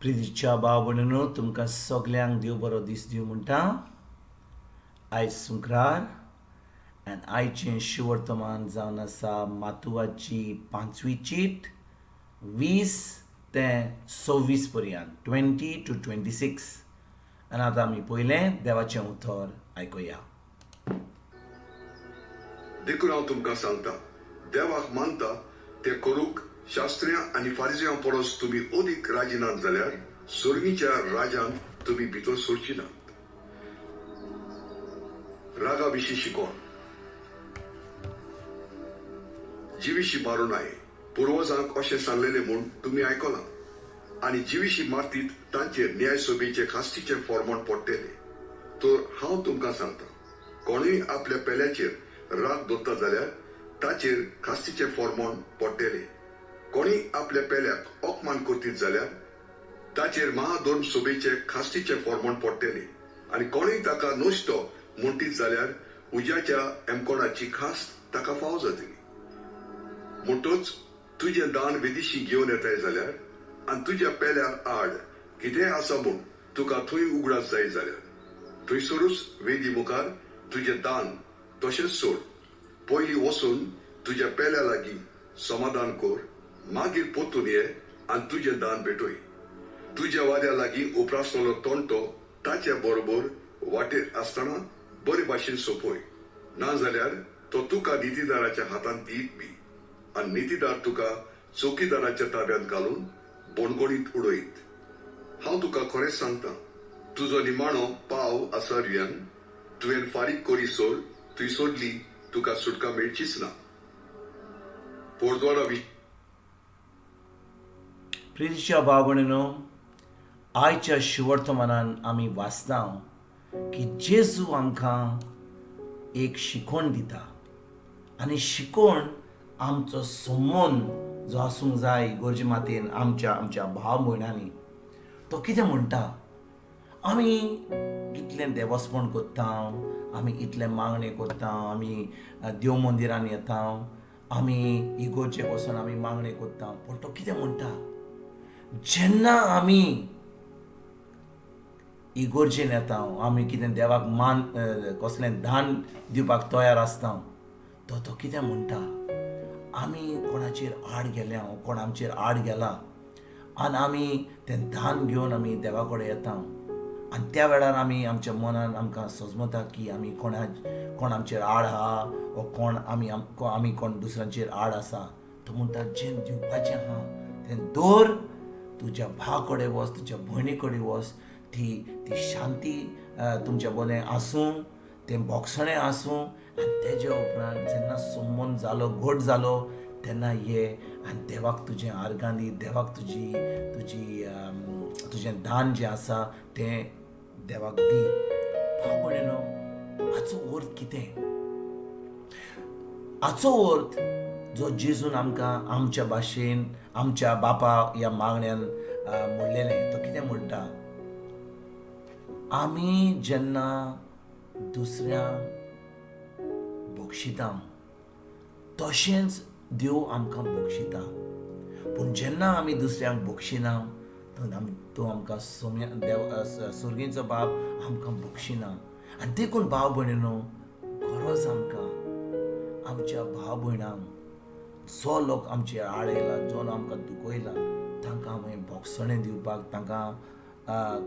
प्रितीच्या भाव भयणीनो, तुमकां सगल्यांक देव बरो दीस दिवं म्हणटा. आयज सुंक्रार आनी आयचें शिवर्तमान जावन आसा मातुवाची 5वी चीट 20 ते 26 पर्यंत 20 to 26. आनी आतां आमी पयलें देवाचें उतर आयकुया. देखून हांव तुमकां सांगता, देवाक मानता तें करूंक शास्त्रियां आनी फारिझेयां परस तुमी अदीक राजिनात जाल्यार सुर्गीच्या राजान तुमी भितर सरची नात. रागा विशीं शिकोण. जिवीशी मारूं नये. पुर्वजांक अशें सांगलेलें म्हूण तुमी आयकलां. आनी जिवीशी मारतीत तांचेर न्यायसभेचे खास्तीचे फॉर्मण पडटले. तर हांव तुमकां सांगता, कोणूय आपल्या पेल्याचेर राग दवरता जाल्यार ताचेर खास्तीचे फॉर्मण पडटले. कोणूय आपल्या पेल्याक अपमान करतीत जाल्यार ताचेर महाधर्म सभेचे खास्तीचे फॉर्मण पडटले. आनी कोणूय ताका नोसतो म्हणटीत जाल्यार उज्याच्या एमकोणाची खास्त ताका फावो जातली. म्हणटच तुजें दान वेदिशी घेवन येताय जाल्यार आनी तुज्या पेल्यार आड कितेंय आसा म्हूण तुका थंय उगडास जाय जाल्यार थंयसरूच वेदी मुखार तुजें दान तशेंच सोड. पयलीं वचून तुज्या पेल्या लागीं समाधान कर, मागीर परतून ये आनी तुजें दान भेटोय. तुज्या वाद्या लागीं उपरासलेलो तोणटो ताच्या बरोबर वाटेर आसतना बरे भाशेन सोंपय. नाजाल्यार तो तुका नितीदाराच्या हातांत दित बी आनी नितीदार तुका चौकीदाराच्या ताब्यांत घालून बोणगोणीत उडयत. हांव तुका खरेंच सांगता, तुजो निमाणो पाव आसारियान तुवें फारीक करीसर थंयसरली तुका सुटका मेळचीच ना. पोरद्वारा प्रितीच्या भाव भयणीनो, आयच्या शिवर्तमानान आमी वाचता की जेजू आमकां एक शिकवण दिता. आनी शिकवण आमचो संबंद जो आसूंक जाय इगोर्जे मातेन आमच्या भाव भयणांनी, तो कितें म्हणटा. आमी इतलें देवस्पण करता, आमी इतलें मागणें करता, आमी देव मंदिरान येता, आमी इगोर्जेक वचून आमी मागणें करता. पूण तो कितें म्हणटा, जेन्ना आमी इगोर्जेन येता, आमी कितें देवाक कसलें दान दिवपाक तयार आसता, तो कितें म्हणटा, आमी कोणाचेर आड गेल्या, कोण आमचेर आड गेला आनी आमी तें दान घेवन आमी देवा कडेन येता. आनी त्या वेळार आमी आमच्या मनान आमकां सजमता की आमी कोण आमचेर आड आहा वा कोण आमी कोण दुसऱ्यांचेर आड आसा. तो म्हणटा, जें दिवपाचें आहा तें दवर, तुज्या भावा कडेन वच, तुज्या भयणी कडेन वच. ती शांती तुमच्या बोलें आसूं, तें बोगसणें आसूं. आनी तेज्या उपरांत जेन्ना संबंद जालो, घट जालो, तेन्ना ये आनी देवाक तुजें आर्गां दी, देवाक तुजें दान जें आसा तें देवाक दी. भाव भयणीनो, हाचो अर्थ कितें? हाचो अर्थ जो जेजून आमकां आमच्या भाशेन आमच्या बापा ह्या मागण्यांत म्हणलेलें, तो कितें म्हणटा, आमी जेन्ना दुसऱ्यांक बक्षिता तशेंच देव आमकां बक्षिता. पूण जेन्ना आमी दुसऱ्यांक बक्षिना, तो आमकां सुर्गीचो बाब आमकां बक्षिना. आनी देखून भाव भयणीनो, गरज आमकां आमच्या भाव भयणांक, जो लोक आमचे आड येयला, जो आमकां दुखयला, तांकां आमी बोगसणें दिवपाक, तांकां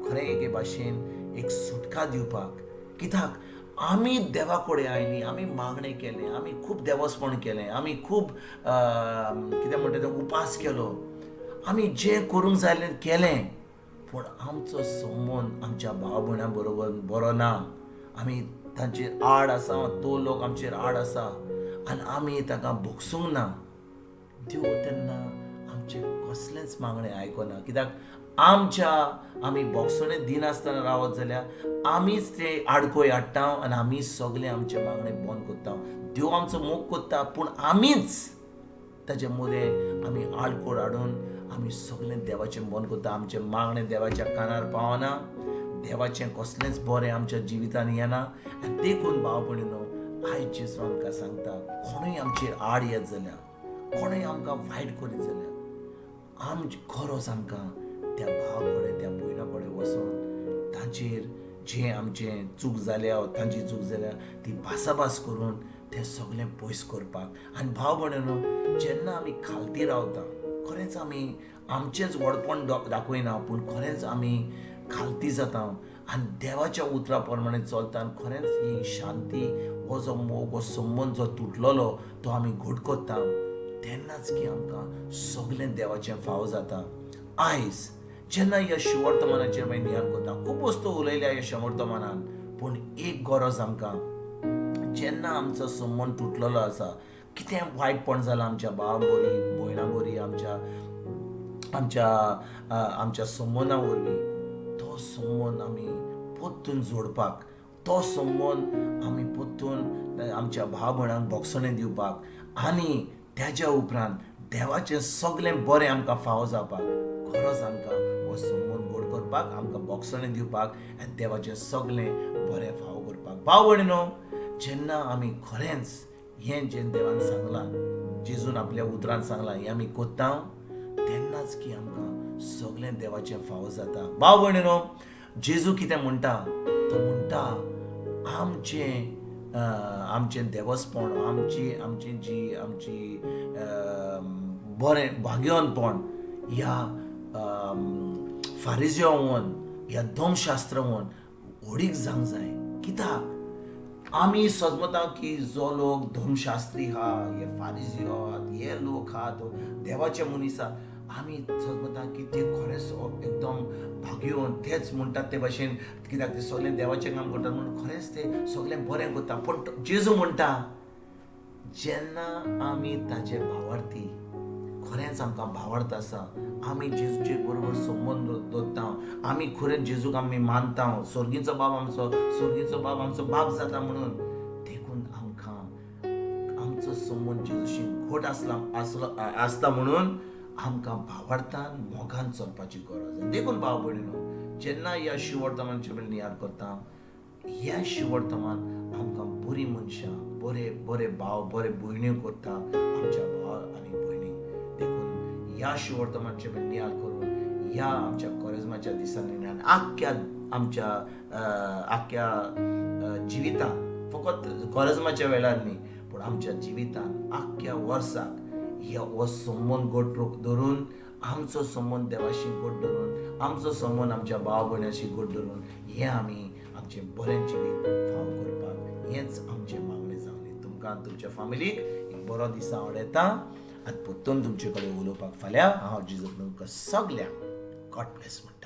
खरें एके भाशेन एक सुटका दिवपाक. कित्याक आमी देवा कडेन आयलीं, आमी मागणें केलें, आमी खूब देवस्पण केलें, आमी खूब कितें म्हणटा तें उपास केलो, आमी जें करूंक जाय केलें. पूण आमचो संबंद आमच्या भाव भयणां बरोबर बरो ना. आमी तांचेर आड आसा, तो लोक आमचेर आड आसा आनी आमी ताका भोगसूंक ना. देव तेन्ना आमचें कसलेंच मागणें आयकना. कित्याक आमी बोगसणें दिनासतना रावत जाल्यार आमीच ते आडखळ हाडटा आनी आमी सगळें आमचें मागणें बंद करता. देव आमचो मोग करता, पूण आमीच ताचे मदें आमी आडखळ हाडून आमी सगळें देवाचें बंद करता. आमचें मागणें देवाच्या कानार पावना, देवाचें कसलेंच बरें आमच्या जिवितांत येना. आनी देखून भाव भयणीनो, आयज जेजू आमकां सांगता, कोणूय आमचेर आड येत जाल्यार, कोणूय आमकां वायट करीत जाल्यार, गरज आमकां त्या भावा कडेन त्या भयणा कडेन वचून तांचेर जे आमचे चूक जाल्या तांची चूक जाल्या ती भासाभास करून तें सगळें पयस करपाक आनी भाव भयणीनो जेन्ना आमी खालती रावता खरेंच आमी आमचेंच व्हडपण दाखयना पूण खरेंच आमी खालती जाता आनी देवाच्या उतरा प्रमाणे चलता आनी खरेंच ही शांती हो जो मोग हो संबंद जो तुटलेलो तो आमी घट करता तेन्नाच की आमकां सगळें देवाचें फाव जाता. आयज जेन्ना ह्या शिवर्तमानाचेर हांवें नियाळ करता खूब वस्तू उलयल्या ह्या शिवर्तमानान पूण एक गरज आमकां जेन्ना आमचो संबंद तुटलेलो आसा कितें वायटपण जालां आमच्या भावा बरी भयणां बरी आमच्या संबंदा वरवीं तो संबंद आमी परतून जोडपाक तो संबंद आमी परतून आमच्या भाव भयणांक भोगसणें दिवपाक आनी तेज्या उपरांत देवाचें सगळें बरें आमकां फावो जावपाक खरोच आमकां हो संबंद गोड करपाक आमकां भोगसणें दिवपाक आनी देवाचें सगळें बरें फावो करपाक. भाव भयणीनो जेन्ना आमी खरेंच हें जें देवान सांगलां जेजून आपल्या उतरांत सांगलां हें आमी कोत्ता तेन्नाच की आमकां सगळें देवाचें फावो जाता. भाव भयणीनो जेजू कितें म्हणटा तो म्हणटा आमचें देवस्पण आमची बरें भाग्यवानपण ह्या फारिजियोवन ह्या धर्मशास्त्रवन ओडीक जावंक जाय. कित्याक आमी समजता की जो लोक धर्मशास्त्री आहा हे फारिजियो आहात हे लोक आहात देवाचे मनीस आहात आमी समजता की ते खरेंच एकदम भाग्यवान तेच म्हणटात ते भाशेन कित्याक ते सगळें देवाचें काम करतात म्हणून खरेंच ते सगळें बरें करता पूण जेजू म्हणटा जेन्ना आमी ताचे भावार्थी खरेंच आमकां भावार्थ आसा आमी जेजूचे बरोबर संबंद दवरता आमी खरेंच जेजूक आमी मानता स्वर्गीचो बाब आमचो बाप जाता म्हणून देखून आमकां आमचो संबंद जेजूशी घट आसता म्हणून आमकां भावार्थान मोगान चलपाची गरज. देखून भाव भयणीनो जेन्ना ह्या शिवर्तमानाचेर आमी नियाळ करता ह्या शिवर्तमान आमकां बरीं मनशां बरे भाव बरे भयण्यो करता आमच्या भावा आनी भयणीक. देखून ह्या शिवर्तमानाचेर आमी नियाळ करून ह्या आमच्या कोरेजमाच्या दिसांनी आनी आख्या जिवितांत फकत कोरेजमाच्या वेळार न्ही पूण आमच्या जिवितांत आख्या वर्साक हो संबंद घट धरून आमचो संबंद देवाशी घट धरून आमचो संबंद आमच्या भाव भयण्याशी घट धरून हें आमी आमचें बरें जिवीत फाव करपाक हेंच आमचें मागणें जावनी. तुमकां तुमच्या फॅमिलीक एक बरो दिसा आवडटा आनी परतून तुमचे कडेन उलोवपाक फाल्यां हांव जिजू तुमकां सगल्यांक गॉड ब्लेस म्हणटा.